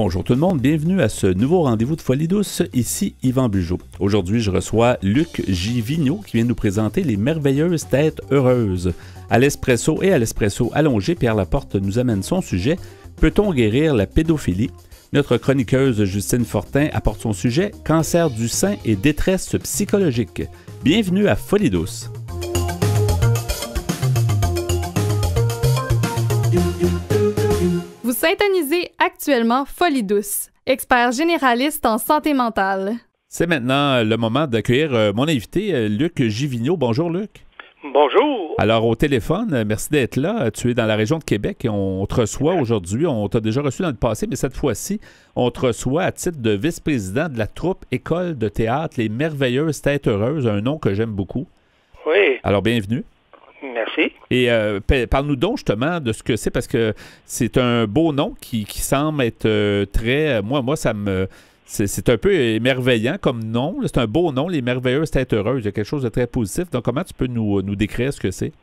Bonjour tout le monde, bienvenue à ce nouveau rendez-vous de Folie douce, ici Yvan Bugeaud. Aujourd'hui, je reçois Luc J. Vigneault qui vient nous présenter les merveilleuses têtes heureuses. À l'espresso et à l'espresso allongé, Pierre Laporte nous amène son sujet « Peut-on guérir la pédophilie ?» Notre chroniqueuse Justine Fortin apporte son sujet « Cancer du sein et détresse psychologique ». Bienvenue à Folie douce. Vous syntonisez actuellement Folie douce, expert généraliste en santé mentale. C'est maintenant le moment d'accueillir mon invité, Luc J. Vigneault. Bonjour, Luc. Bonjour. Alors, au téléphone, merci d'être là. Tu es dans la région de Québec et on te reçoit aujourd'hui. On t'a déjà reçu dans le passé, mais cette fois-ci, on te reçoit à titre de vice-président de la troupe École de théâtre Les Merveilleuses Têtes Heureuses, un nom que j'aime beaucoup. Oui. Alors, bienvenue. Merci. Et parle-nous donc justement de ce que c'est, parce que c'est un beau nom qui semble être très... Moi, ça me... C'est un peu émerveillant comme nom. C'est un beau nom, Les Merveilleuses Têtes Heureuses. Il y a quelque chose de très positif. Donc, comment tu peux nous décrire ce que c'est?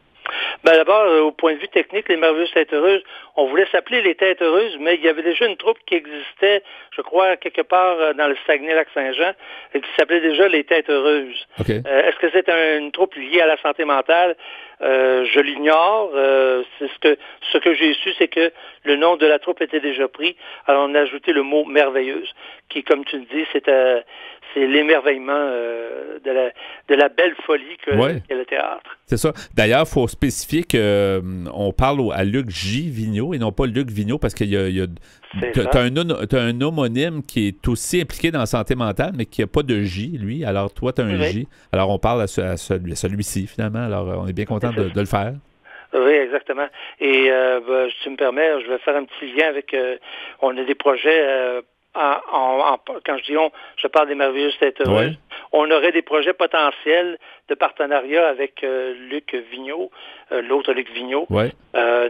Ben d'abord, au point de vue technique, les Merveilleuses Têtes Heureuses, on voulait s'appeler les Têtes Heureuses, mais il y avait déjà une troupe qui existait, je crois, quelque part dans le Saguenay-Lac-Saint-Jean, et qui s'appelait déjà les Têtes Heureuses. Okay. Est-ce que c'est une troupe liée à la santé mentale? Je l'ignore. Ce que j'ai su, c'est que le nom de la troupe était déjà pris. Alors on a ajouté le mot merveilleuse, qui, comme tu le dis, c'est l'émerveillement de la belle folie qu'est le théâtre. C'est ça. D'ailleurs, il faut spécifier qu'on parle à Luc J. Vigneault et non pas Luc Vigneault, parce qu'il y a t'as un homonyme qui est aussi impliqué dans la santé mentale, mais qui n'a pas de J, lui. Alors, toi, tu as un J. Alors, on parle à celui-ci, finalement. Alors, on est bien content de le faire. Oui, exactement. Et si tu me permets, je vais faire un petit lien avec... on a des projets... quand je dis on, je parle des Merveilleuses Têtes Heureuses. Ouais. On aurait des projets potentiels de partenariat avec Luc Vigneault, l'autre Luc Vigneault,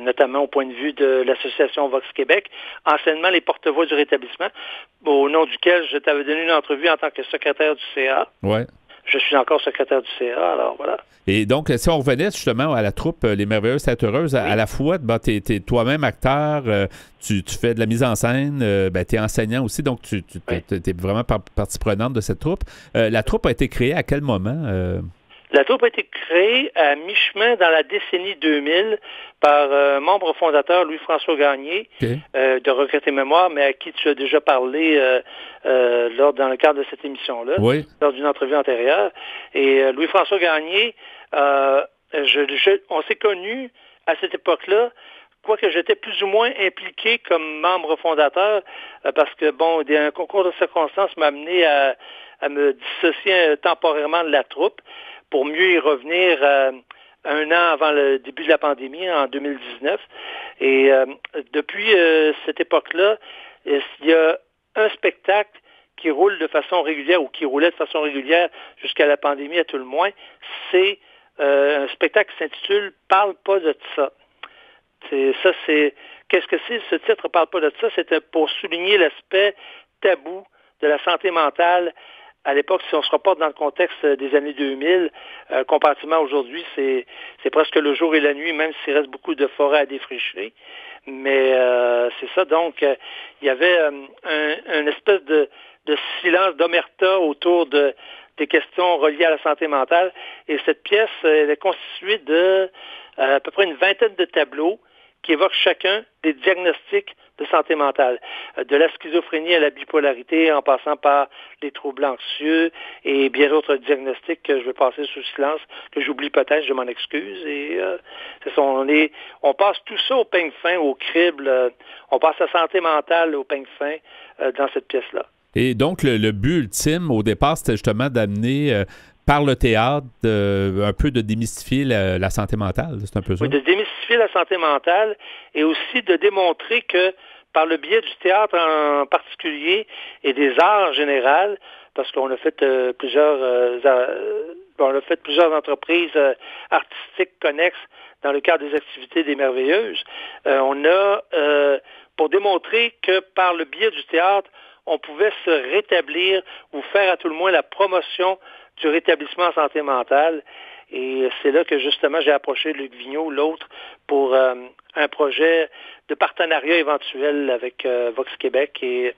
notamment au point de vue de l'association Vox Québec, anciennement les porte-voix du rétablissement, au nom duquel je t'avais donné une entrevue en tant que secrétaire du CA. Ouais. Je suis encore secrétaire du CA, alors voilà. Et donc, si on revenait justement à la troupe Les Merveilleuses Têtes Heureuses, à la fois, tu es toi-même acteur, tu fais de la mise en scène, tu es enseignant aussi, donc tu es vraiment partie prenante de cette troupe. La troupe a été créée à quel moment? La troupe a été créée à mi-chemin dans la décennie 2000 par membre fondateur Louis-François Gagné, de Regret et Mémoire, mais à qui tu as déjà parlé dans le cadre de cette émission-là, lors d'une entrevue antérieure. Et Louis-François Gagné, on s'est connus à cette époque-là, quoique j'étais plus ou moins impliqué comme membre fondateur, parce que, un concours de circonstances m'a amené à me dissocier temporairement de la troupe, pour mieux y revenir un an avant le début de la pandémie, en 2019. Et depuis cette époque-là, il y a un spectacle qui roule de façon régulière, ou qui roulait de façon régulière jusqu'à la pandémie à tout le moins. C'est un spectacle qui s'intitule « Parle pas de ça ». Qu'est-ce que c'est, ce titre « Parle pas de ça », c'était pour souligner l'aspect tabou de la santé mentale. À l'époque, si on se reporte dans le contexte des années 2000, comparativement à aujourd'hui, c'est presque le jour et la nuit, même s'il reste beaucoup de forêts à défricher. Mais c'est ça, donc, il y avait une espèce de silence, d'omerta autour des questions reliées à la santé mentale. Et cette pièce, elle est constituée de à peu près une vingtaine de tableaux qui évoquent chacun des diagnostics de santé mentale, de la schizophrénie à la bipolarité, en passant par les troubles anxieux et bien d'autres diagnostics que je vais passer sous silence, que j'oublie peut-être, je m'en excuse. Et c'est ça, on passe tout ça au peigne fin, au crible, on passe la santé mentale au peigne fin dans cette pièce-là. Et donc, le but ultime, au départ, c'était justement d'amener... par le théâtre, un peu de démystifier la santé mentale, c'est un peu ça? Oui, de démystifier la santé mentale et aussi de démontrer que par le biais du théâtre en particulier et des arts en général, parce qu'on a fait plusieurs entreprises artistiques connexes dans le cadre des activités des Merveilleuses, on a, pour démontrer que par le biais du théâtre, on pouvait se rétablir ou faire à tout le moins la promotion du rétablissement en santé mentale. Et c'est là que, justement, j'ai approché Luc Vigneault, l'autre, pour un projet partenariat éventuel avec Vox Québec et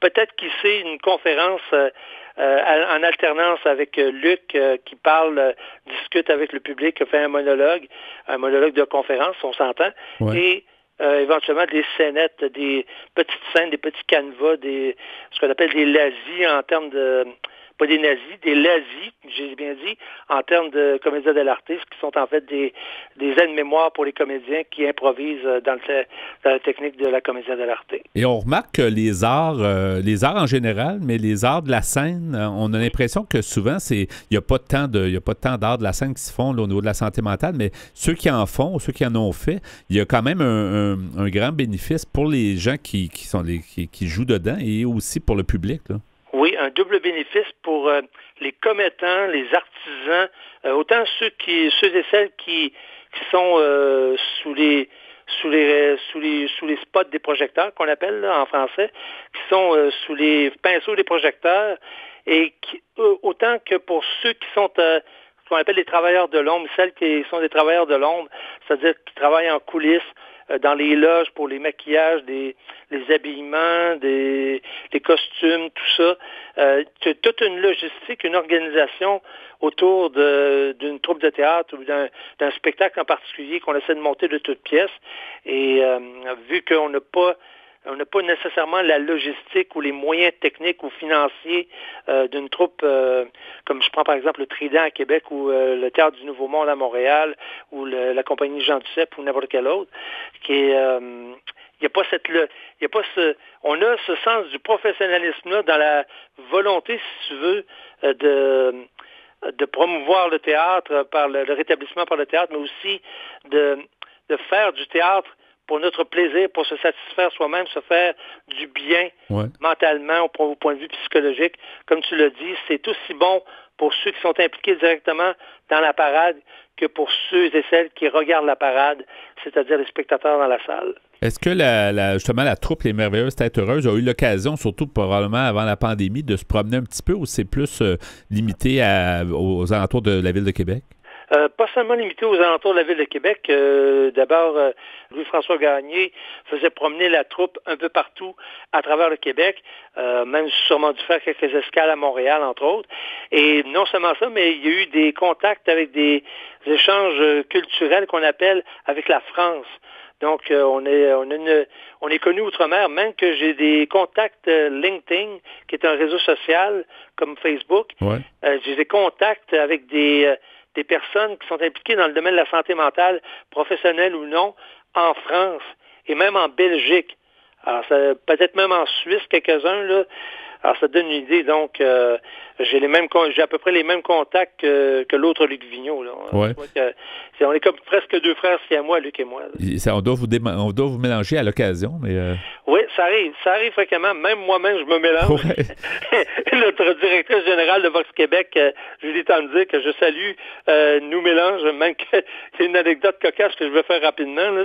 peut-être qui sait une conférence en alternance avec Luc qui parle, discute avec le public, fait un monologue de conférence, on s'entend, et éventuellement des scénettes, des petites scènes, des petits canevas, ce qu'on appelle des lazis en termes de... pas des nazis, des lazis, j'ai bien dit, en termes de comédia dell'arte, qui sont en fait des aides-mémoires pour les comédiens qui improvisent dans la technique de la comédia dell'arte. Et on remarque que les arts en général, mais les arts de la scène, on a l'impression que souvent, il n'y a pas tant d'arts de la scène qui se font là, au niveau de la santé mentale, mais ceux qui en font, ceux qui en ont fait, il y a quand même un grand bénéfice pour les gens qui jouent dedans et aussi pour le public, là. Oui, un double bénéfice pour les commettants, les artisans, autant ceux et celles qui sont sous les spots des projecteurs, qu'on appelle là, en français, qui sont sous les pinceaux des projecteurs, et autant que pour ceux qui sont ce qu'on appelle les travailleurs de l'ombre, celles qui sont des travailleurs de l'ombre, c'est-à-dire qui travaillent en coulisses, dans les loges pour les maquillages, les habillements, les costumes, tout ça. Toute une logistique, une organisation autour d'une troupe de théâtre ou d'un spectacle en particulier qu'on essaie de monter de toutes pièces. Et vu qu'on n'a pas nécessairement la logistique ou les moyens techniques ou financiers d'une troupe, comme je prends par exemple le Trident à Québec ou le Théâtre du Nouveau Monde à Montréal ou la Compagnie Jean Duceppe ou n'importe quel autre, on a ce sens du professionnalisme-là dans la volonté, si tu veux, de promouvoir le théâtre par le rétablissement par le théâtre, mais aussi de faire du théâtre pour notre plaisir, pour se satisfaire soi-même, se faire du bien mentalement au point de vue psychologique. Comme tu l'as dit, c'est aussi bon pour ceux qui sont impliqués directement dans la parade que pour ceux et celles qui regardent la parade, c'est-à-dire les spectateurs dans la salle. Est-ce que justement la troupe Les Merveilleuses Têtes Heureuses a eu l'occasion, surtout probablement avant la pandémie, de se promener un petit peu, ou c'est plus limité aux alentours de la ville de Québec? Pas seulement limité aux alentours de la ville de Québec. D'abord, Louis-François Gagné faisait promener la troupe un peu partout à travers le Québec, même sûrement dû faire quelques escales à Montréal, entre autres. Et non seulement ça, mais il y a eu des contacts avec des échanges culturels qu'on appelle avec la France. Donc, on est connu outre-mer, même que j'ai des contacts LinkedIn, qui est un réseau social comme Facebook. J'ai des contacts avec des personnes qui sont impliquées dans le domaine de la santé mentale, professionnelle ou non, en France et même en Belgique. Alors, peut-être même en Suisse, quelques-uns, là. Alors, ça donne une idée. Donc, j'ai à peu près les mêmes contacts que l'autre Luc Vigneault, là. On est comme presque deux frères siamois, Luc et moi. On doit vous mélanger à l'occasion, mais... Oui, ça arrive fréquemment. Même moi-même, je me mélange. Notre directrice générale de Vox Québec, Julie Tandy, que je salue, nous mélange. Même que c'est une anecdote cocasse que je vais faire rapidement. Là,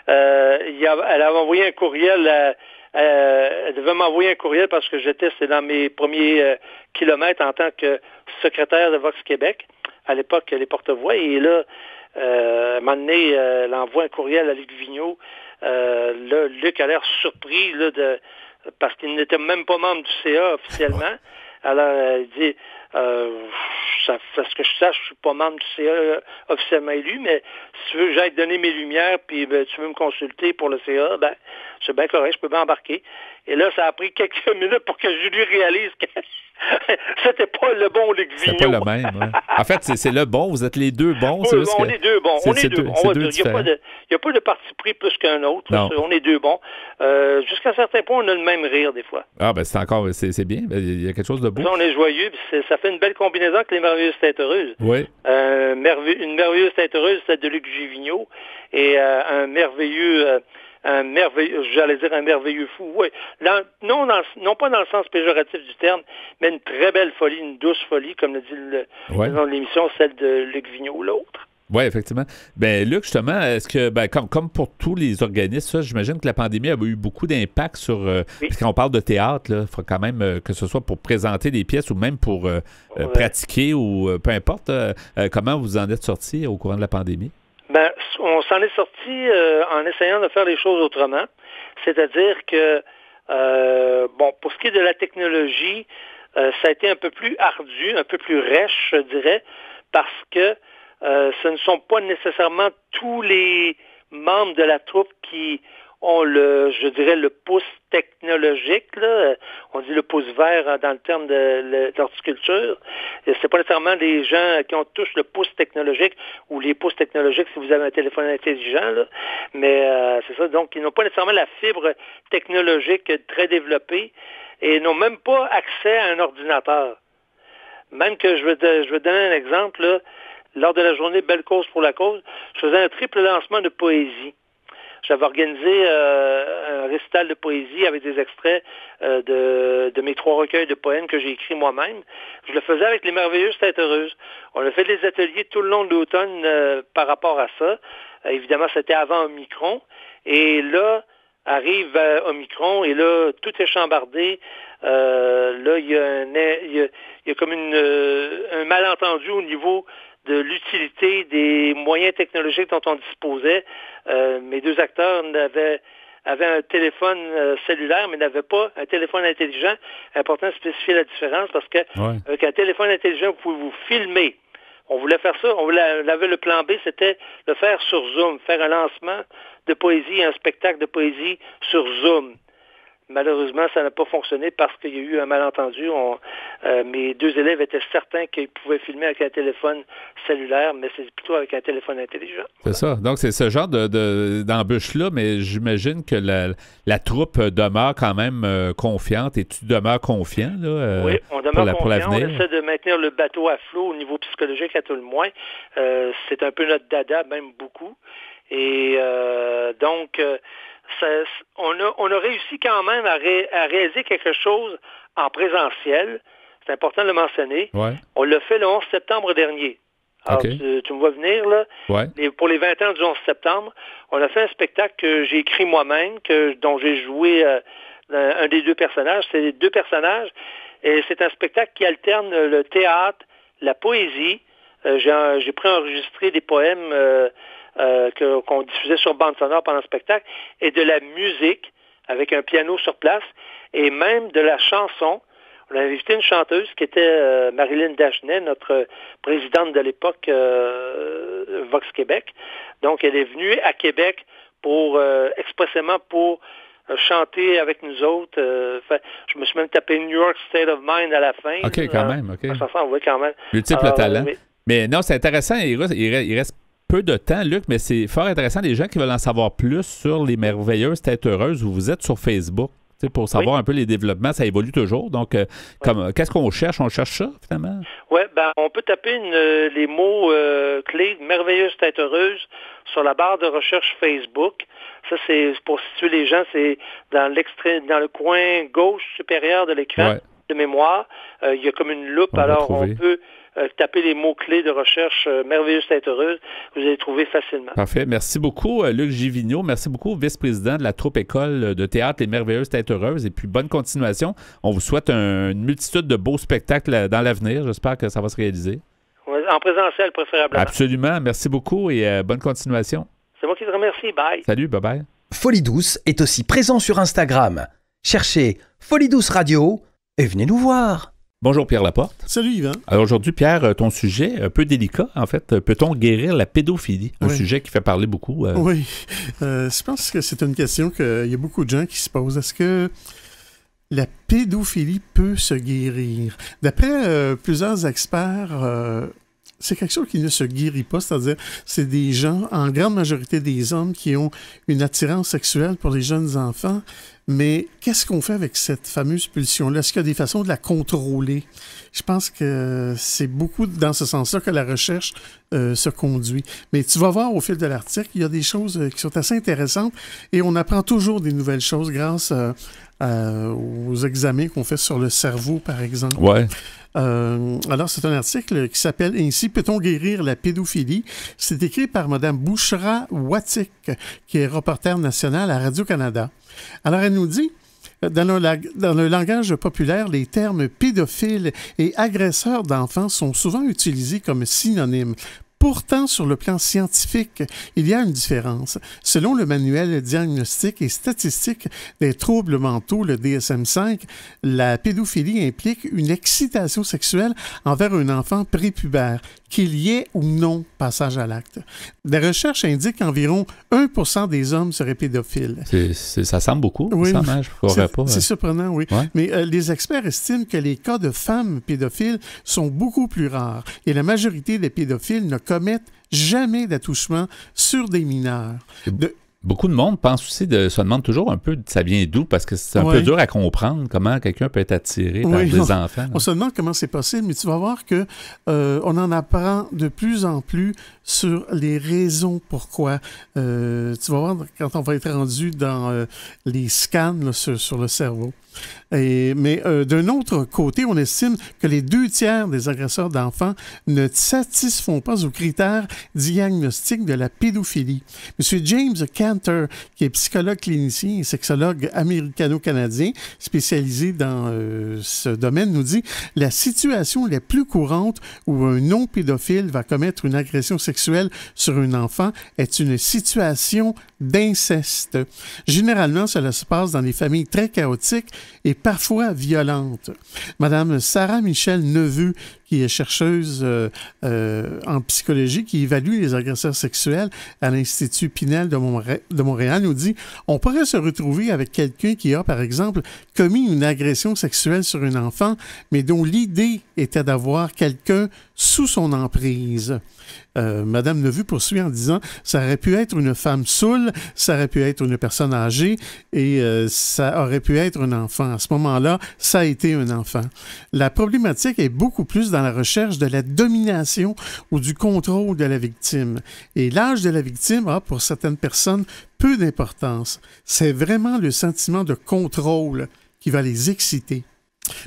elle avait envoyé un courriel elle devait m'envoyer un courriel parce que c'était dans mes premiers kilomètres en tant que secrétaire de Vox Québec, à l'époque, les porte-voix. Et là, à un moment donné, elle envoie un courriel à Luc Vigneault. Là, Luc a l'air surpris là, parce qu'il n'était même pas membre du CA officiellement. Alors, il dit, parce que je sache, je suis pas membre du CA officiellement élu, mais si tu veux que j'aille donner mes lumières, puis tu veux me consulter pour le CA, c'est bien correct, je peux m'embarquer. Et là, ça a pris quelques minutes pour que je lui réalise que c'était pas le bon Luc Vigneault. C'est pas le même, ouais. En fait, c'est le bon, vous êtes les deux bons. Oui, on est deux bons. Il n'y a pas de parti pris plus qu'un autre. On est deux bons. Jusqu'à un certain point, on a le même rire, des fois. Ah, c'est bien. Il y a quelque chose de beau. Ça, on est joyeux, puis ça fait une belle combinaison avec les Merveilleuses Têtes Heureuses. Oui. Une merveilleuse tête heureuse, celle de Luc Vigneault, et un merveilleux fou. Oui. Non pas dans le sens péjoratif du terme, mais une très belle folie, une douce folie, comme le dit le nom de l'émission, celle de Luc Vigneault, l'autre. Oui, effectivement. Luc, justement, est-ce que, comme pour tous les organismes, j'imagine que la pandémie a eu beaucoup d'impact sur... Quand on parle de théâtre, il faut quand même que ce soit pour présenter des pièces ou même pour pratiquer ou peu importe. Comment vous en êtes sortis au courant de la pandémie? Ben, on s'en est sorti en essayant de faire les choses autrement. C'est-à-dire que, pour ce qui est de la technologie, ça a été un peu plus ardu, un peu plus rêche, je dirais, parce que ce ne sont pas nécessairement tous les membres de la troupe qui ont le pouce technologique, là. On dit le pouce vert dans le terme de l'horticulture. C'est pas nécessairement des gens qui ont tous le pouce technologique ou les pouces technologiques si vous avez un téléphone intelligent, là. Mais c'est ça, donc ils n'ont pas nécessairement la fibre technologique très développée et n'ont même pas accès à un ordinateur. Même que je veux donner un exemple, là, lors de la journée Belle Cause pour la cause, je faisais un triple lancement de poésie. J'avais organisé un récital de poésie avec des extraits de mes 3 recueils de poèmes que j'ai écrits moi-même. Je le faisais avec les merveilleuses têtes heureuses. On a fait des ateliers tout le long de l'automne par rapport à ça. Évidemment, c'était avant Omicron. Et là, arrive Omicron, et là, tout est chambardé. Là, il y a comme un malentendu au niveau de l'utilité des moyens technologiques dont on disposait. Mes 2 acteurs avaient un téléphone cellulaire, mais n'avaient pas un téléphone intelligent. Important de spécifier la différence parce que avec un téléphone intelligent, vous pouvez vous filmer. On voulait faire ça. On avait le plan B, c'était le faire sur Zoom, faire un lancement de poésie, un spectacle de poésie sur Zoom. Malheureusement, ça n'a pas fonctionné parce qu'il y a eu un malentendu. Mes 2 élèves étaient certains qu'ils pouvaient filmer avec un téléphone cellulaire, mais c'est plutôt avec un téléphone intelligent. C'est ça. Donc, c'est ce genre d'embûche-là, mais j'imagine que la troupe demeure quand même confiante. Et tu demeures confiant, là, oui, on demeure pour confiant. l'avenir. On essaie de maintenir le bateau à flot au niveau psychologique à tout le moins. C'est un peu notre dada, même beaucoup. Et donc... on a réussi quand même à réaliser quelque chose en présentiel. C'est important de le mentionner. Ouais. On l'a fait le 11 septembre dernier. Alors, tu me vois venir, là. Ouais. Pour les 20 ans du 11 septembre, on a fait un spectacle que j'ai écrit moi-même, dont j'ai joué un des 2 personnages. C'est les 2 personnages. Et c'est un spectacle qui alterne le théâtre, la poésie. J'ai préenregistré des poèmes... qu'on diffusait sur bande sonore pendant le spectacle, et de la musique avec un piano sur place, et même de la chanson. On avait invité une chanteuse qui était Marilyn Dagenet, notre présidente de l'époque Vox Québec. Donc, elle est venue à Québec expressément pour chanter avec nous autres. Je me suis même tapé New York State of Mind à la fin. OK, quand même. OK. Oui, quand même. Multiple talent. Mais non, c'est intéressant. Il reste peu de temps, Luc, mais c'est fort intéressant. Les gens qui veulent en savoir plus sur les merveilleuses têtes heureuses, où vous êtes sur Facebook, pour savoir un peu les développements, ça évolue toujours. Donc, qu'est-ce qu'on cherche? On cherche ça, finalement? Oui, on peut taper les mots clés merveilleuses têtes heureuses sur la barre de recherche Facebook. Ça, c'est pour situer les gens, c'est dans le coin gauche supérieur de l'écran de mémoire. Il y a comme une loupe, on peut taper les mots-clés de recherche merveilleuse tête heureuse, vous allez trouver facilement. Parfait. Merci beaucoup, Luc Givigno. Merci beaucoup, vice-président de la troupe école de théâtre Les Merveilleuses Têtes Heureuses. Et puis, bonne continuation. On vous souhaite une multitude de beaux spectacles dans l'avenir. J'espère que ça va se réaliser. En présentiel, préférablement. Absolument. Merci beaucoup et bonne continuation. C'est moi qui te remercie. Bye. Salut, bye-bye. Folie Douce est aussi présent sur Instagram. Cherchez Folie Douce Radio et venez nous voir. Bonjour Pierre Laporte. Salut Yvan. Alors aujourd'hui, Pierre, ton sujet un peu délicat, en fait, peut-on guérir la pédophilie? Un sujet qui fait parler beaucoup. Oui, je pense que c'est une question qu'il y a beaucoup de gens qui se posent. Est-ce que la pédophilie peut se guérir? D'après plusieurs experts, c'est quelque chose qui ne se guérit pas, c'est-à-dire c'est des gens, en grande majorité des hommes, qui ont une attirance sexuelle pour les jeunes enfants. Mais qu'est-ce qu'on fait avec cette fameuse pulsion-là? Est-ce qu'il y a des façons de la contrôler? Je pense que c'est beaucoup dans ce sens-là que la recherche se conduit. Mais tu vas voir au fil de l'article, il y a des choses qui sont assez intéressantes et on apprend toujours des nouvelles choses grâce aux examens qu'on fait sur le cerveau, par exemple. Ouais. Alors, c'est un article qui s'appelle ainsi « Peut-on guérir la pédophilie ?» C'est écrit par Mme Bouchra Watik, qui est reporter nationale à Radio-Canada. Alors, elle nous dit, dans le langage populaire, les termes pédophile et agresseur d'enfants sont souvent utilisés comme synonymes. Pourtant, sur le plan scientifique, il y a une différence. Selon le manuel diagnostique et statistique des troubles mentaux, le DSM-5, la pédophilie implique une excitation sexuelle envers un enfant prépubère, qu'il y ait ou non passage à l'acte. Des recherches indiquent qu'environ 1% des hommes seraient pédophiles. Ça semble beaucoup, oui, ça, je ne croirais pas. C'est surprenant, oui. Ouais. Mais les experts estiment que les cas de femmes pédophiles sont beaucoup plus rares et la majorité des pédophiles ne commettent jamais d'attouchement sur des mineurs. Beaucoup de monde pense aussi, se demande toujours un peu ça vient d'où, parce que c'est un peu dur à comprendre comment quelqu'un peut être attiré par des enfants. Là. On se demande comment c'est possible, mais tu vas voir que on en apprend de plus en plus sur les raisons pourquoi. Tu vas voir quand on va être rendu dans les scans là, sur le cerveau. Mais d'un autre côté, on estime que les 2/3 des agresseurs d'enfants ne satisfont pas aux critères diagnostiques de la pédophilie. M. James Cantor, qui est psychologue clinicien et sexologue américano-canadien spécialisé dans ce domaine, nous dit « La situation la plus courante où un non-pédophile va commettre une agression sexuelle sur un enfant est une situation d'inceste. Généralement, cela se passe dans des familles très chaotiques et parfois violentes. » Madame Sarah Michel Neveu, qui est chercheuse en psychologie, qui évalue les agresseurs sexuels à l'Institut Pinel de Montréal, nous dit « On pourrait se retrouver avec quelqu'un qui a, par exemple, commis une agression sexuelle sur un enfant, mais dont l'idée était d'avoir quelqu'un sous son emprise. » Madame Neveu poursuit en disant « Ça aurait pu être une femme saoule, ça aurait pu être une personne âgée et ça aurait pu être un enfant. À ce moment-là, ça a été un enfant. » La problématique est beaucoup plus dans la recherche de la domination ou du contrôle de la victime. Et l'âge de la victime a, pour certaines personnes, peu d'importance. C'est vraiment le sentiment de contrôle qui va les exciter.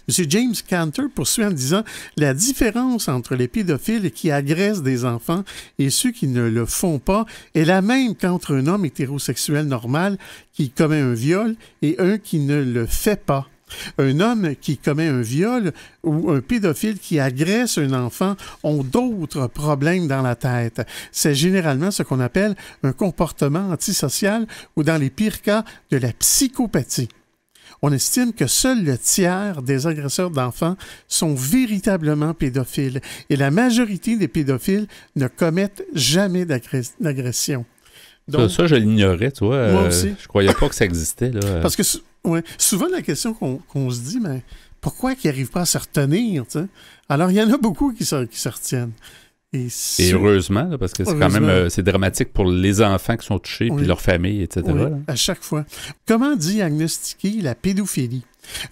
M. James Cantor poursuit en disant « La différence entre les pédophiles qui agressent des enfants et ceux qui ne le font pas est la même qu'entre un homme hétérosexuel normal qui commet un viol et un qui ne le fait pas. Un homme qui commet un viol ou un pédophile qui agresse un enfant ont d'autres problèmes dans la tête. C'est généralement ce qu'on appelle un comportement antisocial ou dans les pires cas de la psychopathie. On estime que seul le tiers des agresseurs d'enfants sont véritablement pédophiles et la majorité des pédophiles ne commettent jamais d'agression. Donc, ça, je l'ignorais, tu vois. Moi aussi. Je croyais pas que ça existait. Là. Parce que souvent, la question qu'on se dit, mais pourquoi ils n'arrivent pas à se retenir? T'sais? Alors, il y en a beaucoup qui se retiennent. Et heureusement, là, parce que c'est quand même c'est dramatique pour les enfants qui sont touchés, puis leur famille, etc. Oui, là. à chaque fois. Comment diagnostiquer la pédophilie?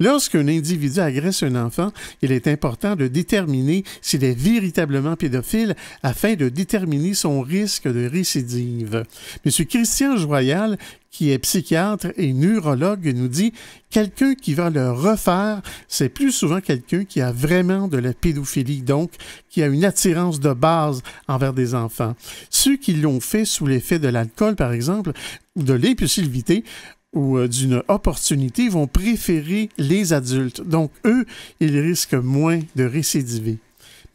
Lorsqu'un individu agresse un enfant, il est important de déterminer s'il est véritablement pédophile afin de déterminer son risque de récidive. M. Christian Joyal, qui est psychiatre et neurologue, nous dit « Quelqu'un qui va le refaire, c'est plus souvent quelqu'un qui a vraiment de la pédophilie, donc qui a une attirance de base envers des enfants. Ceux qui l'ont fait sous l'effet de l'alcool, par exemple, ou de l'impulsivité, ou d'une opportunité vont préférer les adultes. Donc, eux, ils risquent moins de récidiver.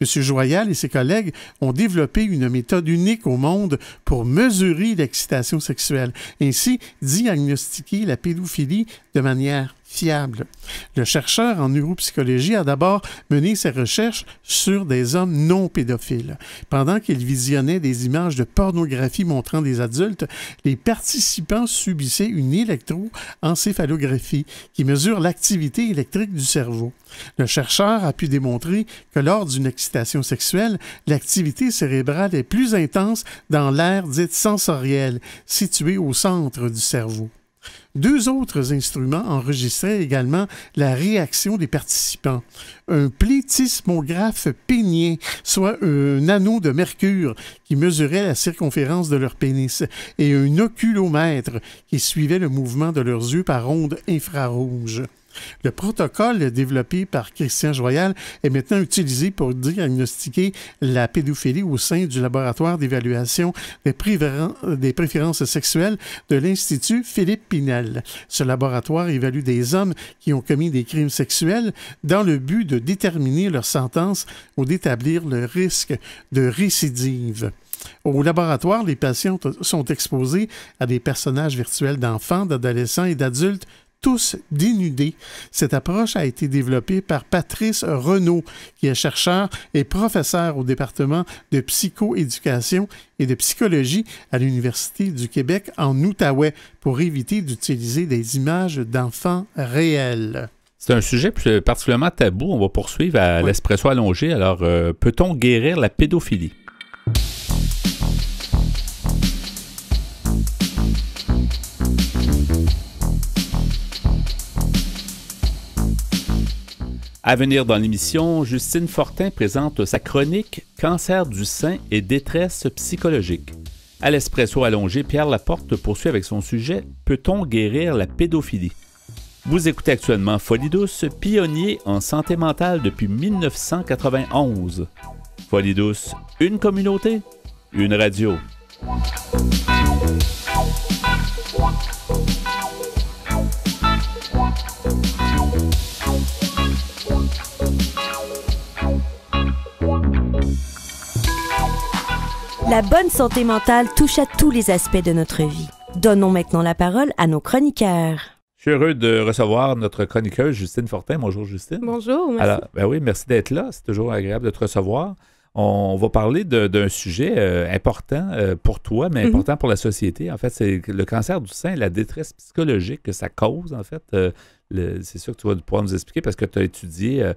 M. Joyal et ses collègues ont développé une méthode unique au monde pour mesurer l'excitation sexuelle, ainsi diagnostiquer la pédophilie de manière fiable. Le chercheur en neuropsychologie a d'abord mené ses recherches sur des hommes non pédophiles. Pendant qu'il visionnait des images de pornographie montrant des adultes, les participants subissaient une électroencéphalographie qui mesure l'activité électrique du cerveau. Le chercheur a pu démontrer que lors d'une excitation sexuelle, l'activité cérébrale est plus intense dans l'aire dite sensorielle, située au centre du cerveau. 2 autres instruments enregistraient également la réaction des participants. Un plétismographe pénien, soit un anneau de mercure qui mesurait la circonférence de leur pénis, et un oculomètre qui suivait le mouvement de leurs yeux par ondes infrarouges. Le protocole développé par Christian Joyal est maintenant utilisé pour diagnostiquer la pédophilie au sein du laboratoire d'évaluation des préférences sexuelles de l'Institut Philippe Pinel. Ce laboratoire évalue des hommes qui ont commis des crimes sexuels dans le but de déterminer leur sentence ou d'établir le risque de récidive. Au laboratoire, les patients sont exposés à des personnages virtuels d'enfants, d'adolescents et d'adultes, tous dénudés. Cette approche a été développée par Patrice Renaud, qui est chercheur et professeur au département de psychoéducation et de psychologie à l'Université du Québec en Outaouais, pour éviter d'utiliser des images d'enfants réels. C'est un sujet particulièrement tabou. On va poursuivre à l'espresso allongé. Alors, peut-on guérir la pédophilie? À venir dans l'émission, Justine Fortin présente sa chronique « Cancer du sein et détresse psychologique ». À l'espresso allongé, Pierre Laporte poursuit avec son sujet « Peut-on guérir la pédophilie ». Vous écoutez actuellement Folie douce, pionnier en santé mentale depuis 1991. Folie douce, une communauté, une radio. La bonne santé mentale touche à tous les aspects de notre vie. Donnons maintenant la parole à nos chroniqueurs. Je suis heureux de recevoir notre chroniqueuse Justine Fortin. Bonjour Justine. Bonjour, merci. Alors, oui, merci d'être là. C'est toujours agréable de te recevoir. On va parler d'un sujet important pour toi, mais important pour la société. En fait, c'est le cancer du sein, la détresse psychologique que ça cause, en fait. C'est ça que tu vas pouvoir nous expliquer parce que tu as étudié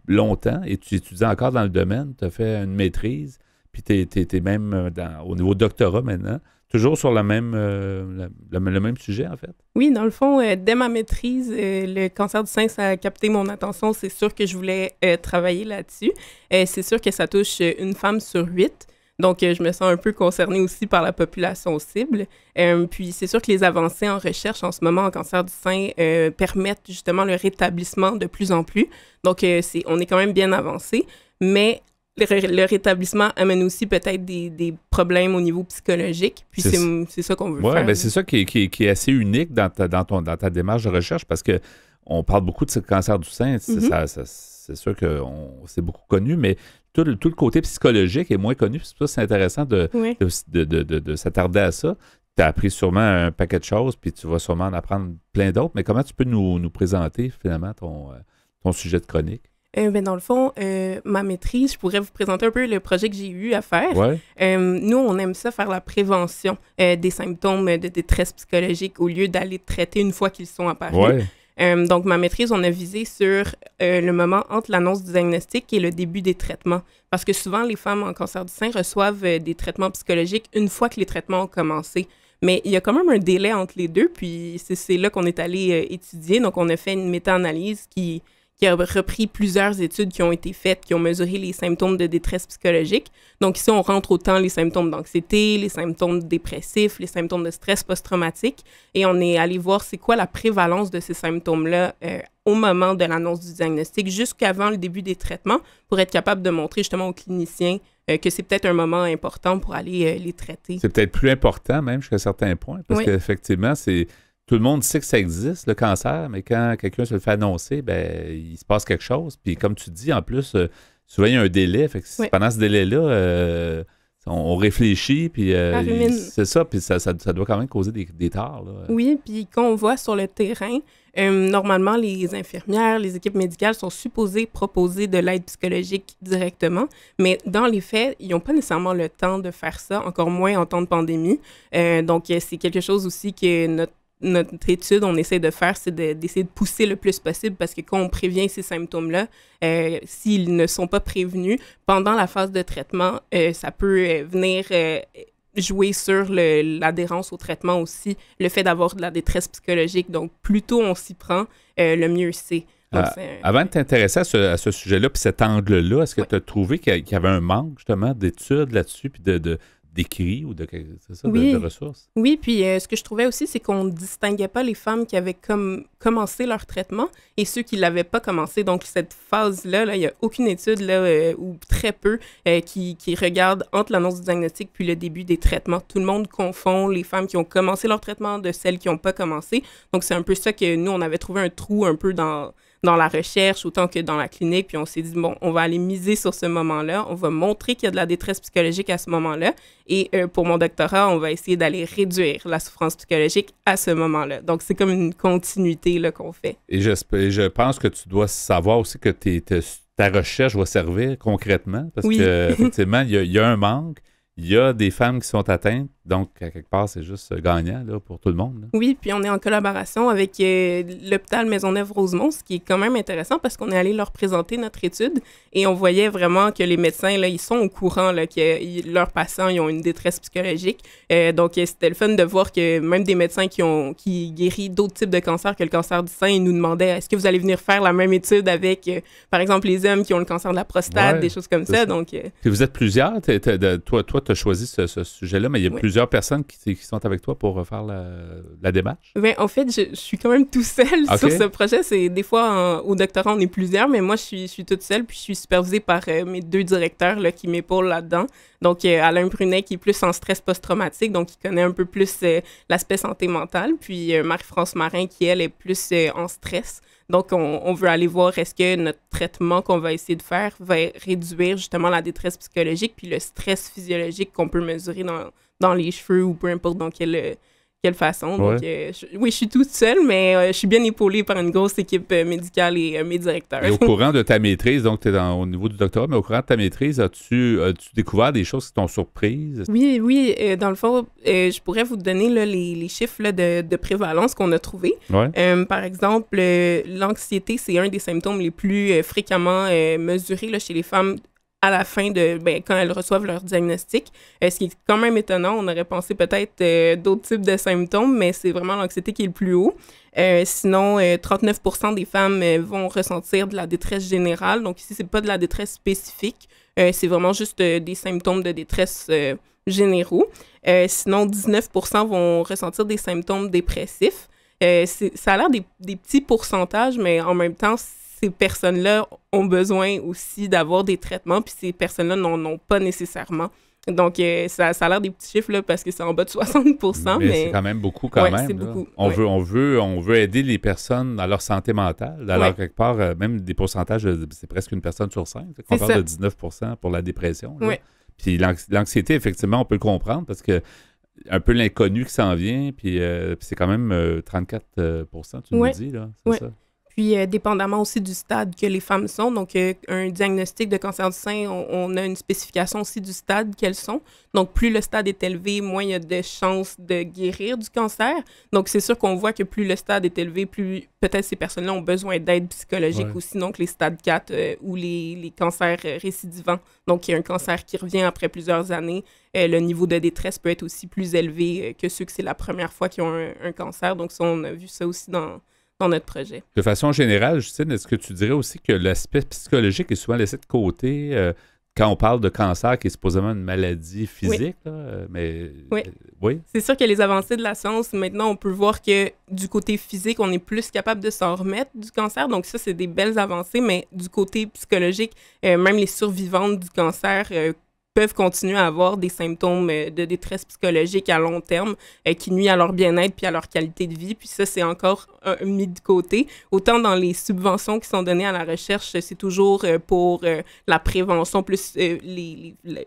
longtemps et tu étudies encore dans le domaine. Tu as fait une maîtrise. Puis tu es même au niveau doctorat maintenant, toujours sur le même sujet, en fait. Oui, dans le fond, dès ma maîtrise, le cancer du sein, ça a capté mon attention. C'est sûr que je voulais travailler là-dessus. C'est sûr que ça touche une femme sur 8. Donc, je me sens un peu concernée aussi par la population cible. Puis, c'est sûr que les avancées en recherche en ce moment en cancer du sein permettent justement le rétablissement de plus en plus. Donc, on est quand même bien avancé, mais le rétablissement amène aussi peut-être des problèmes au niveau psychologique. Puis c'est ça qu'on veut faire. Ben c'est ça qui est assez unique dans ta démarche de recherche parce qu'on parle beaucoup de ce cancer du sein. C'est sûr que c'est beaucoup connu, mais tout le côté psychologique est moins connu. C'est pour ça que c'est intéressant de s'attarder à ça. Tu as appris sûrement un paquet de choses, puis tu vas sûrement en apprendre plein d'autres. Mais comment tu peux nous présenter finalement ton sujet de chronique? Dans le fond, ma maîtrise, je pourrais vous présenter un peu le projet que j'ai eu à faire. Ouais. Nous, on aime ça faire la prévention des symptômes de détresse psychologique au lieu d'aller traiter une fois qu'ils sont apparus. Ouais. Donc, ma maîtrise, on a visé sur le moment entre l'annonce du diagnostic et le début des traitements. Parce que souvent, les femmes en cancer du sein reçoivent des traitements psychologiques une fois que les traitements ont commencé. Mais il y a quand même un délai entre les deux, puis c'est là qu'on est allé étudier. Donc, on a fait une méta-analyse qui a repris plusieurs études qui ont été faites, qui ont mesuré les symptômes de détresse psychologique. Donc ici, on rentre autant les symptômes d'anxiété, les symptômes dépressifs, les symptômes de stress post-traumatique, et on est allé voir c'est quoi la prévalence de ces symptômes-là au moment de l'annonce du diagnostic, jusqu'avant le début des traitements, pour être capable de montrer justement aux cliniciens que c'est peut-être un moment important pour aller les traiter. C'est peut-être plus important même jusqu'à certains points, parce qu'effectivement, tout le monde sait que ça existe, le cancer, mais quand quelqu'un se le fait annoncer, ben il se passe quelque chose. Puis comme tu dis, en plus, souvent il y a un délai. Fait que pendant ce délai-là, on réfléchit, puis c'est ça, puis ça doit quand même causer des torts. Là. Oui, puis quand on voit sur le terrain, normalement, les infirmières, les équipes médicales sont supposées proposer de l'aide psychologique directement, mais dans les faits, ils n'ont pas nécessairement le temps de faire ça, encore moins en temps de pandémie. Donc, c'est quelque chose aussi que notre étude, on essaie de faire, c'est d'essayer de pousser le plus possible parce que quand on prévient ces symptômes-là, s'ils ne sont pas prévenus, pendant la phase de traitement, ça peut venir jouer sur l'adhérence au traitement aussi, le fait d'avoir de la détresse psychologique. Donc, plus tôt on s'y prend, le mieux c'est. Donc, avant de t'intéresser à ce sujet-là, puis cet angle-là, est-ce que tu as trouvé qu'il y avait un manque justement d'études là-dessus, puis d'écrits ou de ressources? Oui, puis ce que je trouvais aussi, c'est qu'on ne distinguait pas les femmes qui avaient commencé leur traitement et ceux qui ne l'avaient pas commencé. Donc, cette phase-là, il n'y a aucune étude, ou très peu, qui regarde entre l'annonce du diagnostic puis le début des traitements. Tout le monde confond les femmes qui ont commencé leur traitement de celles qui n'ont pas commencé. Donc, c'est un peu ça que nous, on avait trouvé un trou un peu dans dans la recherche autant que dans la clinique. Puis on s'est dit, bon, on va aller miser sur ce moment-là. On va montrer qu'il y a de la détresse psychologique à ce moment-là. Et pour mon doctorat, on va essayer d'aller réduire la souffrance psychologique à ce moment-là. Donc, c'est comme une continuité là, qu'on fait. Et je pense que tu dois savoir aussi que ta recherche va servir concrètement parce qu'effectivement, il y a un manque. Il y a des femmes qui sont atteintes, donc à quelque part, c'est juste gagnant là, pour tout le monde. Là. Oui, puis on est en collaboration avec l'hôpital Maisonneuve-Rosemont, ce qui est quand même intéressant parce qu'on est allé leur présenter notre étude et on voyait vraiment que les médecins, là, ils sont au courant là, que leurs patients ils ont une détresse psychologique. Donc, c'était le fun de voir que même des médecins qui guérissent d'autres types de cancers que le cancer du sein, ils nous demandaient est-ce que vous allez venir faire la même étude avec, par exemple, les hommes qui ont le cancer de la prostate, des choses comme ça. Donc, puis vous êtes plusieurs, toi, tu as choisi ce sujet-là, mais il y a plusieurs personnes qui sont avec toi pour faire la démarche? Bien, en fait, je suis quand même tout seul sur ce projet. C'est des fois, au doctorat, on est plusieurs, mais moi, je suis toute seule, puis je suis supervisée par mes 2 directeurs là, qui m'épaulent là-dedans. Donc, Alain Brunet, qui est plus en stress post-traumatique, donc il connaît un peu plus l'aspect santé mentale, puis Marie-France Marin, qui, elle, est plus en stress. Donc, on veut aller voir est-ce que notre traitement qu'on va essayer de faire va réduire justement la détresse psychologique puis le stress physiologique qu'on peut mesurer dans les cheveux ou peu importe dans quelle façon. Donc, je suis toute seule, mais je suis bien épaulée par une grosse équipe médicale et mes directeurs. Et au courant de ta maîtrise, donc tu es au niveau du doctorat, mais au courant de ta maîtrise, as-tu découvert des choses qui t'ont surprise? Oui. Dans le fond, je pourrais vous donner là, les chiffres là, de prévalence qu'on a trouvés. Ouais. Par exemple, l'anxiété, c'est un des symptômes les plus fréquemment mesurés là, chez les femmes à la fin quand elles reçoivent leur diagnostic. Ce qui est quand même étonnant, on aurait pensé peut-être d'autres types de symptômes, mais c'est vraiment l'anxiété qui est le plus haut. Sinon, 39% des femmes vont ressentir de la détresse générale. Donc ici, c'est pas de la détresse spécifique, c'est vraiment juste des symptômes de détresse généraux. Sinon, 19% vont ressentir des symptômes dépressifs. Ça a l'air des petits pourcentages, mais en même temps, ces personnes-là ont besoin aussi d'avoir des traitements, puis ces personnes-là n'en ont pas nécessairement. Donc, ça a l'air des petits chiffres, là, parce que c'est en bas de 60%. Mais c'est quand même beaucoup, quand même. C'est beaucoup. On veut aider les personnes dans leur santé mentale. Alors, quelque part, même des pourcentages, c'est presque une personne sur 5. On parle de 19% pour la dépression. Là. Puis l'anxiété, effectivement, on peut le comprendre, parce que un peu l'inconnu qui s'en vient, puis c'est quand même 34%, tu nous dis, là, c'est ça? Puis, dépendamment aussi du stade que les femmes sont, donc un diagnostic de cancer du sein, on a une spécification aussi du stade qu'elles sont. Donc, plus le stade est élevé, moins il y a de chances de guérir du cancer. Donc, c'est sûr qu'on voit que plus le stade est élevé, plus peut-être ces personnes-là ont besoin d'aide psychologique aussi. Donc, les stades 4 ou les cancers récidivants. Donc, il y a un cancer qui revient après plusieurs années. Le niveau de détresse peut être aussi plus élevé que ceux que c'est la première fois qu'ils ont un cancer. Donc, ça, on a vu ça aussi dans notre projet. De façon générale, Justine, est-ce que tu dirais aussi que l'aspect psychologique est souvent laissé de côté quand on parle de cancer, qui est supposément une maladie physique? Là, mais, oui. C'est sûr que les avancées de la science, maintenant, on peut voir que du côté physique, on est plus capable de s'en remettre du cancer. Donc ça, c'est des belles avancées, mais du côté psychologique, même les survivantes du cancer peuvent continuer à avoir des symptômes de détresse psychologique à long terme qui nuisent à leur bien-être puis à leur qualité de vie. Puis ça, c'est encore mis de côté. Autant dans les subventions qui sont données à la recherche, c'est toujours pour la prévention plus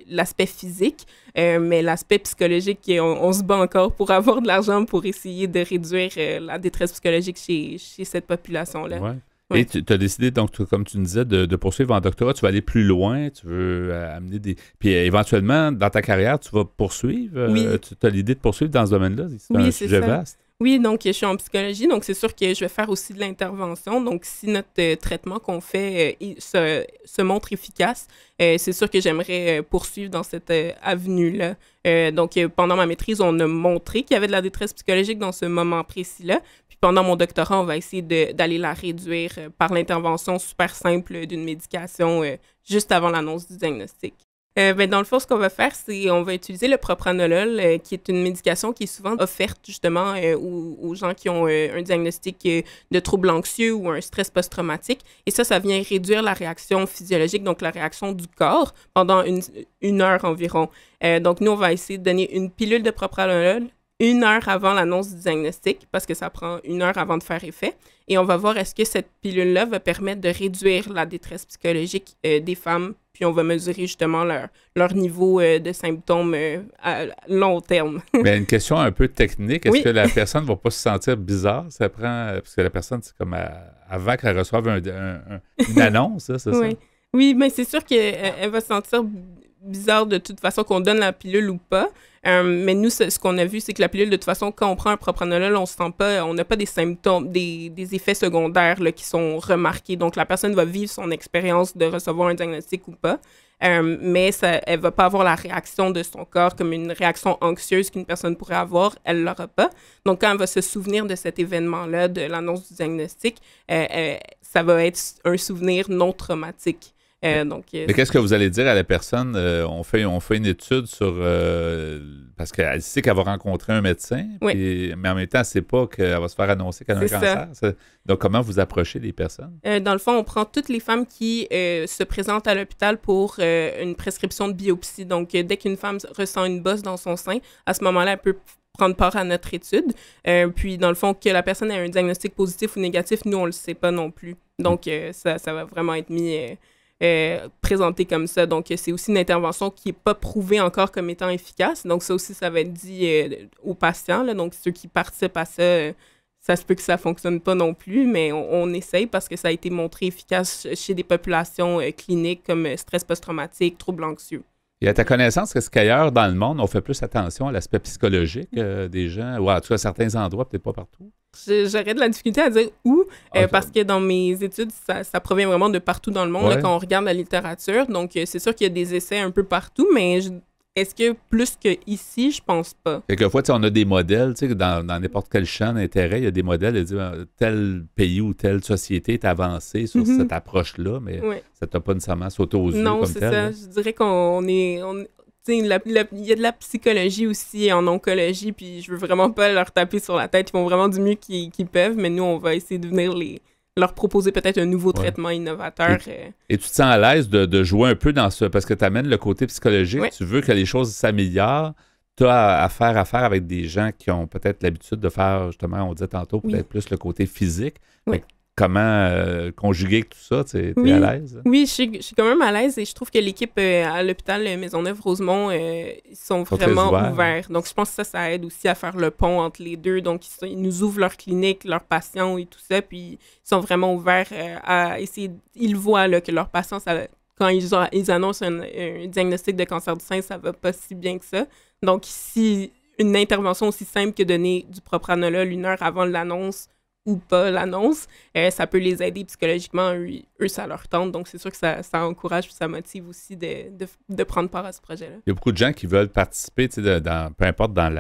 l'aspect physique, mais l'aspect psychologique, on se bat encore pour avoir de l'argent pour essayer de réduire la détresse psychologique chez cette population-là. Ouais. Et tu as décidé, donc, comme tu nous disais, de poursuivre en doctorat. Tu vas aller plus loin, tu veux amener des... Puis éventuellement, dans ta carrière, tu vas poursuivre. Tu as l'idée de poursuivre dans ce domaine-là. C'est un sujet vaste. Oui, donc je suis en psychologie, donc c'est sûr que je vais faire aussi de l'intervention. Donc, si notre traitement qu'on fait se montre efficace, c'est sûr que j'aimerais poursuivre dans cette avenue-là. Donc, pendant ma maîtrise, on a montré qu'il y avait de la détresse psychologique dans ce moment précis-là. Puis pendant mon doctorat, on va essayer d'aller la réduire par l'intervention super simple d'une médication juste avant l'annonce du diagnostic. Dans le fond, ce qu'on va faire, c'est on va utiliser le propranolol, qui est une médication qui est souvent offerte justement aux gens qui ont un diagnostic de trouble anxieux ou un stress post-traumatique. Et ça vient réduire la réaction physiologique, donc la réaction du corps, pendant une heure environ. Donc, nous, on va essayer de donner une pilule de propranolol 1 heure avant l'annonce du diagnostic, parce que ça prend 1 heure avant de faire effet. Et on va voir est-ce que cette pilule-là va permettre de réduire la détresse psychologique des femmes, puis on va mesurer justement leur niveau de symptômes à long terme. Mais une question un peu technique, est-ce que la personne ne va pas se sentir bizarre? Ça prend, parce que la personne, c'est comme avant qu'elle reçoive une annonce, c'est ça? Oui, mais c'est sûr qu'elle va se sentir bizarre de toute façon qu'on donne la pilule ou pas. Mais nous, ce qu'on a vu, c'est que la pilule, de toute façon, quand on prend un propranolol, on n'a pas des symptômes, des effets secondaires là, qui sont remarqués. Donc, la personne va vivre son expérience de recevoir un diagnostic ou pas, mais elle ne va pas avoir la réaction de son corps comme une réaction anxieuse qu'une personne pourrait avoir. Elle ne l'aura pas. Donc, quand elle va se souvenir de cet événement-là, de l'annonce du diagnostic, ça va être un souvenir non traumatique. Mais qu'est-ce que vous allez dire à la personne? On fait une étude sur... parce qu'elle sait qu'elle va rencontrer un médecin, mais en même temps, elle ne sait pas qu'elle va se faire annoncer qu'elle a un cancer. Donc, comment vous approchez les personnes? Dans le fond, on prend toutes les femmes qui se présentent à l'hôpital pour une prescription de biopsie. Donc, dès qu'une femme ressent une bosse dans son sein, à ce moment-là, elle peut prendre part à notre étude. Puis, dans le fond, que la personne ait un diagnostic positif ou négatif, nous, on ne le sait pas non plus. Donc, ça va vraiment être mis... présenté comme ça. Donc, c'est aussi une intervention qui n'est pas prouvée encore comme étant efficace. Donc, ça aussi, ça va être dit aux patients. Là. Donc, ceux qui participent à ça, ça se peut que ça ne fonctionne pas non plus, mais on essaye parce que ça a été montré efficace chez des populations cliniques comme stress post-traumatique, troubles anxieux. Et à ta connaissance, est-ce qu'ailleurs dans le monde, on fait plus attention à l'aspect psychologique des gens, ou en tout cas à certains endroits, peut-être pas partout? J'aurais de la difficulté à dire où, parce que dans mes études, ça provient vraiment de partout dans le monde là, quand on regarde la littérature. Donc, c'est sûr qu'il y a des essais un peu partout, mais est-ce que plus qu'ici, je pense pas. Quelquefois, on a des modèles, dans n'importe quel champ d'intérêt, il y a des modèles, dit, tel pays ou telle société est avancée sur cette approche-là, mais ça t'a pas nécessairement sauté aux yeux comme tel. Non, c'est ça. Là. Je dirais qu'on est... il y a de la psychologie aussi en oncologie, puis je veux vraiment pas leur taper sur la tête. Ils font vraiment du mieux qu'ils peuvent, mais nous, on va essayer de venir leur proposer peut-être un nouveau traitement innovateur. Et tu te sens à l'aise de jouer un peu dans ça, parce que tu amènes le côté psychologique, tu veux que les choses s'améliorent, tu as affaire avec des gens qui ont peut-être l'habitude de faire, justement, on disait tantôt, peut-être plus le côté physique. Comment conjuguer tout ça? Tu es à l'aise? Oui, je suis quand même à l'aise et je trouve que l'équipe à l'hôpital Maisonneuve-Rosemont, ils sont vraiment ouverts. Donc, je pense que ça aide aussi à faire le pont entre les deux. Donc, ils nous ouvrent leur clinique, leurs patients et tout ça, puis ils sont vraiment ouverts à essayer. Ils voient là, que leurs patients, quand ils annoncent un diagnostic de cancer du sein, ça va pas si bien que ça. Donc, si une intervention aussi simple que donner du propranolol 1 heure avant l'annonce ou pas l'annonce, ça peut les aider psychologiquement. Eux, ça leur tente. Donc, c'est sûr que ça encourage et ça motive aussi de prendre part à ce projet-là. Il y a beaucoup de gens qui veulent participer, peu importe dans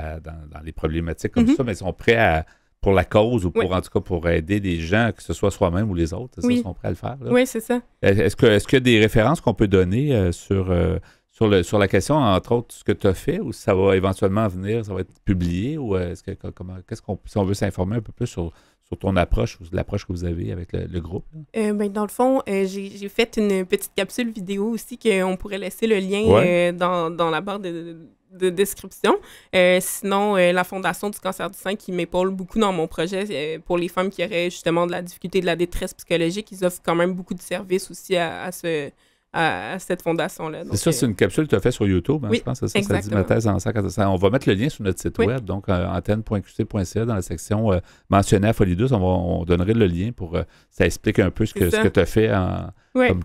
les problématiques comme ça, mais ils sont prêts pour la cause ou en tout cas pour aider des gens, que ce soit soi-même ou les autres. Ils sont prêts à le faire. Là. Oui, c'est ça. Est-ce qu'il y a des références qu'on peut donner sur la question, entre autres, ce que tu as fait, ou si ça va éventuellement venir, ça va être publié, ou si on veut s'informer un peu plus sur ton approche ou l'approche que vous avez avec le groupe? Dans le fond, j'ai fait une petite capsule vidéo aussi qu'on pourrait laisser le lien dans la barre de description. Sinon, la Fondation du cancer du sein qui m'épaule beaucoup dans mon projet pour les femmes qui auraient justement de la difficulté, de la détresse psychologique, ils offrent quand même beaucoup de services aussi à cette fondation-là. C'est ça, c'est une capsule que tu as fait sur YouTube, hein, oui, je pense que ça dit ma thèse en 100. On va mettre le lien sur notre site web, donc antenne.qc.ca, dans la section mentionnée à Folie Douce. On donnerait le lien pour... ça explique un peu ce que tu as fait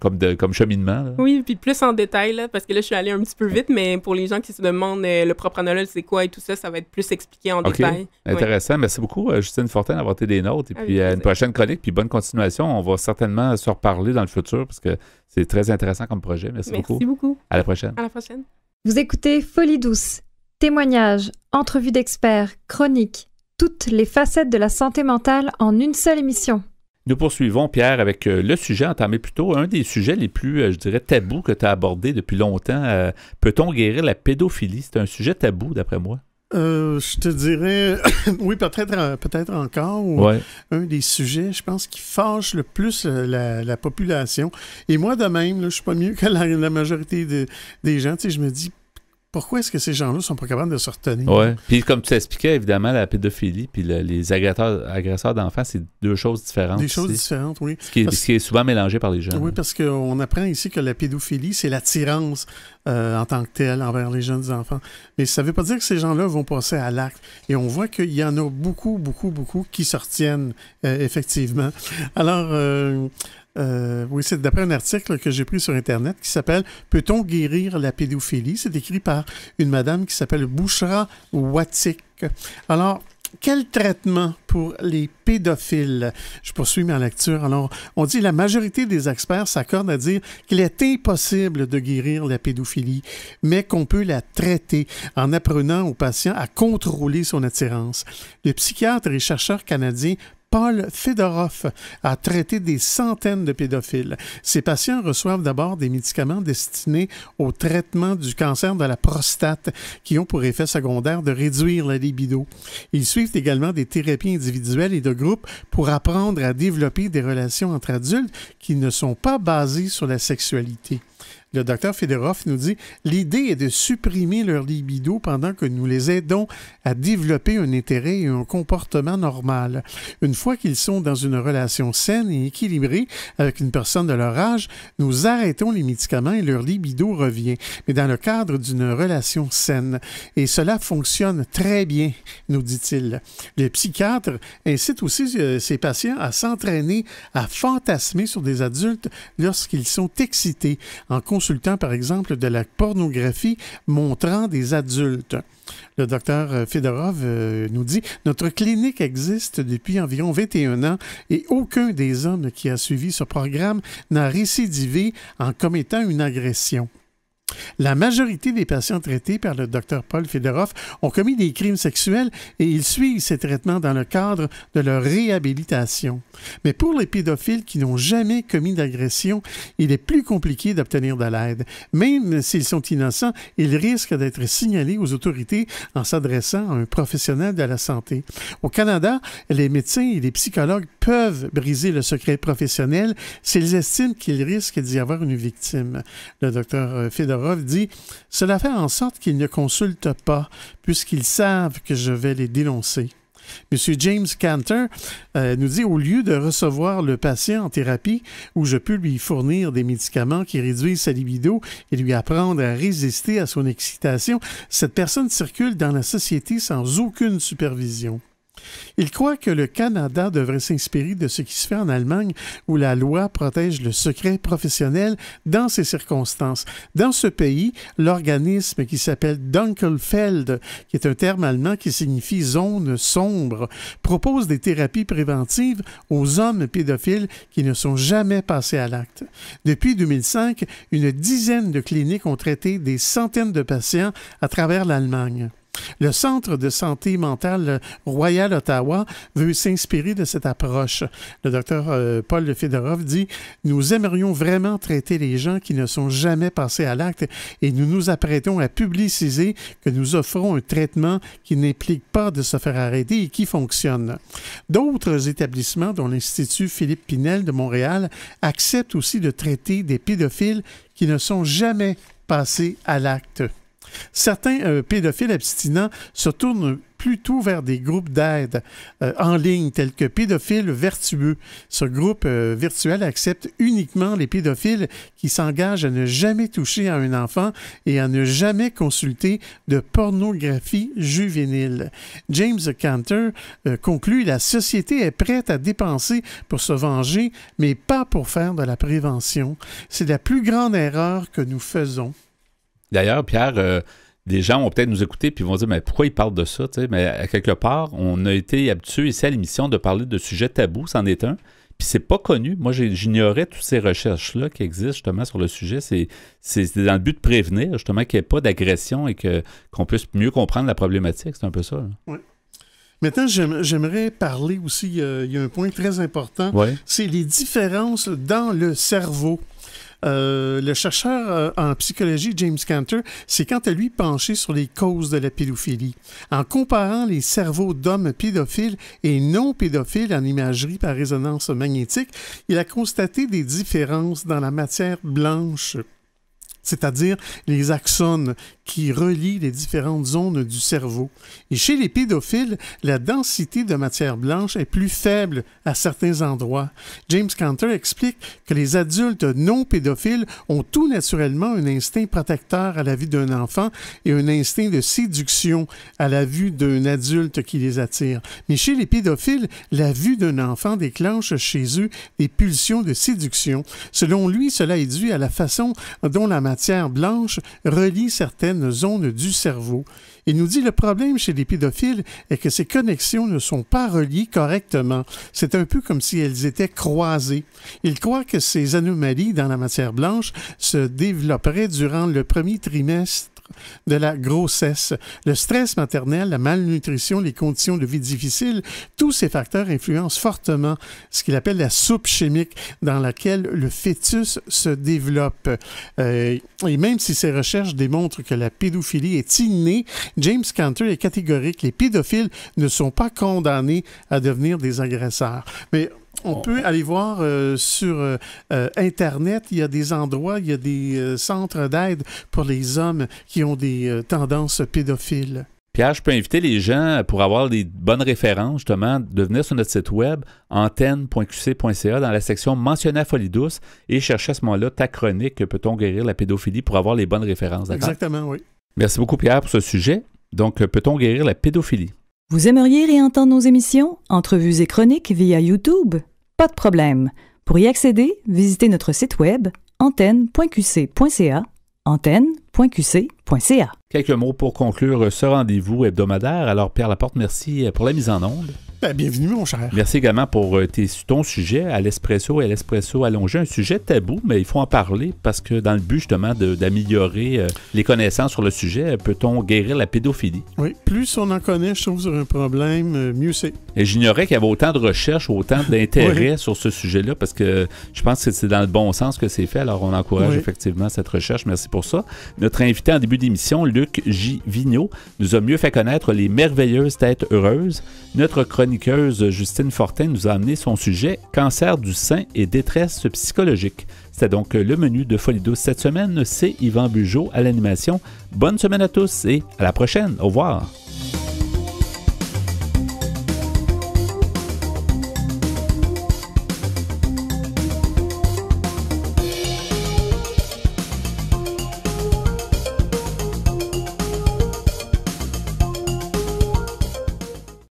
comme cheminement. Là. Oui, puis plus en détail, là, parce que là, je suis allée un petit peu vite, mais pour les gens qui se demandent le propranolol, c'est quoi et tout ça, ça va être plus expliqué en détail. Intéressant. Merci beaucoup, Justine Fortin, d'avoir été des nôtres. Et puis, à une prochaine chronique, puis bonne continuation. On va certainement se reparler dans le futur, parce que c'est très intéressant comme projet. Merci beaucoup. Merci beaucoup. À la prochaine. À la prochaine. Vous écoutez Folie Douce. Témoignages, entrevues d'experts, chroniques, toutes les facettes de la santé mentale en une seule émission. Nous poursuivons, Pierre, avec le sujet entamé plus tôt, un des sujets les plus, je dirais, tabous que tu as abordé depuis longtemps. Peut-on guérir la pédophilie? C'est un sujet tabou, d'après moi. Je te dirais, oui, peut-être encore, ou un des sujets, je pense, qui fâche le plus la population. Et moi, de même, là, je suis pas mieux que la majorité des gens. Tu sais, je me dis, pourquoi est-ce que ces gens-là sont pas capables de se retenir? Oui. Puis comme tu t'expliquais, évidemment, la pédophilie puis les agresseurs d'enfants, c'est deux choses différentes. Des choses différentes, oui. Ce qui est souvent mélangé par les jeunes. Oui, parce qu'on apprend ici que la pédophilie, c'est l'attirance en tant que telle envers les jeunes enfants. Mais ça ne veut pas dire que ces gens-là vont passer à l'acte. Et on voit qu'il y en a beaucoup qui se retiennent, effectivement. Alors... oui, c'est d'après un article que j'ai pris sur Internet qui s'appelle « Peut-on guérir la pédophilie ?» C'est écrit par une madame qui s'appelle Bouchra Watik. Alors, quel traitement pour les pédophiles? Je poursuis ma lecture. Alors, on dit la majorité des experts s'accordent à dire qu'il est impossible de guérir la pédophilie, mais qu'on peut la traiter en apprenant aux patients à contrôler son attirance. Le psychiatre et chercheur canadien Paul Fedorov a traité des centaines de pédophiles. Ces patients reçoivent d'abord des médicaments destinés au traitement du cancer de la prostate qui ont pour effet secondaire de réduire la libido. Ils suivent également des thérapies individuelles et de groupe pour apprendre à développer des relations entre adultes qui ne sont pas basées sur la sexualité. Le docteur Fedorov nous dit « L'idée est de supprimer leur libido pendant que nous les aidons à développer un intérêt et un comportement normal. Une fois qu'ils sont dans une relation saine et équilibrée avec une personne de leur âge, nous arrêtons les médicaments et leur libido revient, mais dans le cadre d'une relation saine. Et cela fonctionne très bien, nous dit-il. Le psychiatre incite aussi ses patients à s'entraîner à fantasmer sur des adultes lorsqu'ils sont excités, en consultant par exemple de la pornographie montrant des adultes. Le docteur Fedorov nous dit « Notre clinique existe depuis environ 21 ans et aucun des hommes qui a suivi ce programme n'a récidivé en commettant une agression. » La majorité des patients traités par le Dr Paul Fedorov ont commis des crimes sexuels et ils suivent ces traitements dans le cadre de leur réhabilitation. Mais pour les pédophiles qui n'ont jamais commis d'agression, il est plus compliqué d'obtenir de l'aide. Même s'ils sont innocents, ils risquent d'être signalés aux autorités en s'adressant à un professionnel de la santé. Au Canada, les médecins et les psychologues peuvent briser le secret professionnel s'ils estiment qu'il risque d'y avoir une victime. Le Dr Fedorov dit « Cela fait en sorte qu'ils ne consultent pas, puisqu'ils savent que je vais les dénoncer. » M. James Cantor nous dit « Au lieu de recevoir le patient en thérapie, où je peux lui fournir des médicaments qui réduisent sa libido et lui apprendre à résister à son excitation, cette personne circule dans la société sans aucune supervision. » Il croit que le Canada devrait s'inspirer de ce qui se fait en Allemagne, où la loi protège le secret professionnel dans ces circonstances. Dans ce pays, l'organisme qui s'appelle Dunkelfeld, qui est un terme allemand qui signifie zone sombre, propose des thérapies préventives aux hommes pédophiles qui ne sont jamais passés à l'acte. Depuis 2005, une dizaine de cliniques ont traité des centaines de patients à travers l'Allemagne. Le Centre de santé mentale Royal Ottawa veut s'inspirer de cette approche. Le docteur Paul Fedorov dit « Nous aimerions vraiment traiter les gens qui ne sont jamais passés à l'acte et nous nous apprêtons à publiciser que nous offrons un traitement qui n'implique pas de se faire arrêter et qui fonctionne. » D'autres établissements, dont l'Institut Philippe Pinel de Montréal, acceptent aussi de traiter des pédophiles qui ne sont jamais passés à l'acte. Certains pédophiles abstinents se tournent plutôt vers des groupes d'aide en ligne tels que Pédophiles Vertueux. Ce groupe virtuel accepte uniquement les pédophiles qui s'engagent à ne jamais toucher à un enfant et à ne jamais consulter de pornographie juvénile. James Cantor conclut « La société est prête à dépenser pour se venger, mais pas pour faire de la prévention. C'est la plus grande erreur que nous faisons. » D'ailleurs, Pierre, des gens vont peut-être nous écouter puis vont dire « Mais pourquoi ils parlent de ça? » Mais à quelque part, on a été habitués ici à l'émission de parler de sujets tabous, c'en est un. Puis c'est pas connu. Moi, j'ignorais toutes ces recherches-là qui existent justement sur le sujet. C'est dans le but de prévenir justement qu'il n'y ait pas d'agression et qu'on puisse mieux comprendre la problématique. C'est un peu ça. Oui. Maintenant, j'aimerais parler aussi, il y a un point très important, c'est les différences dans le cerveau. Le chercheur en psychologie, James Cantor, s'est quant à lui penché sur les causes de la pédophilie. En comparant les cerveaux d'hommes pédophiles et non pédophiles en imagerie par résonance magnétique, il a constaté des différences dans la matière blanche c'est-à-dire les axones qui relient les différentes zones du cerveau. Et chez les pédophiles, la densité de matière blanche est plus faible à certains endroits. James Cantor explique que les adultes non pédophiles ont tout naturellement un instinct protecteur à la vue d'un enfant et un instinct de séduction à la vue d'un adulte qui les attire. Mais chez les pédophiles, la vue d'un enfant déclenche chez eux des pulsions de séduction. Selon lui, cela est dû à la façon dont la matière blanche relie certaines zones du cerveau. Il nous dit le problème chez les pédophiles est que ces connexions ne sont pas reliées correctement. C'est un peu comme si elles étaient croisées. Il croit que ces anomalies dans la matière blanche se développeraient durant le premier trimestre de la grossesse. Le stress maternel, la malnutrition, les conditions de vie difficiles, tous ces facteurs influencent fortement ce qu'il appelle la soupe chimique dans laquelle le fœtus se développe. Et même si ces recherches démontrent que la pédophilie est innée, James Cantor est catégorique. Les pédophiles ne sont pas condamnés à devenir des agresseurs. Mais on peut aller voir sur Internet, il y a des endroits, il y a des centres d'aide pour les hommes qui ont des tendances pédophiles. Pierre, je peux inviter les gens, pour avoir des bonnes références, justement, de venir sur notre site web, antenne.qc.ca, dans la section « Mentionner à Folie douce » et chercher à ce moment-là ta chronique « Peut-on guérir la pédophilie » pour avoir les bonnes références. D'accord? Exactement, oui. Merci beaucoup, Pierre, pour ce sujet. Donc, peut-on guérir la pédophilie? Vous aimeriez réentendre nos émissions, entrevues et chroniques via YouTube? Pas de problème. Pour y accéder, visitez notre site web antenne.qc.ca, antenne.qc.ca. Quelques mots pour conclure ce rendez-vous hebdomadaire. Alors, Pierre Laporte, merci pour la mise en onde. Bienvenue, mon cher. Merci également pour ton sujet à l'espresso et à l'espresso allongé. Un sujet tabou, mais il faut en parler parce que dans le but justement d'améliorer les connaissances sur le sujet, peut-on guérir la pédophilie? Oui, plus on en connaît, je trouve, sur un problème, mieux c'est. Et j'ignorais qu'il y avait autant de recherches, autant d'intérêt sur ce sujet-là parce que je pense que c'est dans le bon sens que c'est fait. Alors, on encourage effectivement cette recherche. Merci pour ça. Notre invité en début d'émission, Luc J. Vigneault, nous a mieux fait connaître les merveilleuses têtes heureuses. Notre chroniqueuse Justine Fortin nous a amené son sujet « Cancer du sein et détresse psychologique ». C'était donc le menu de Folie douce cette semaine. C'est Yvan Bugeaud à l'animation. Bonne semaine à tous et à la prochaine. Au revoir.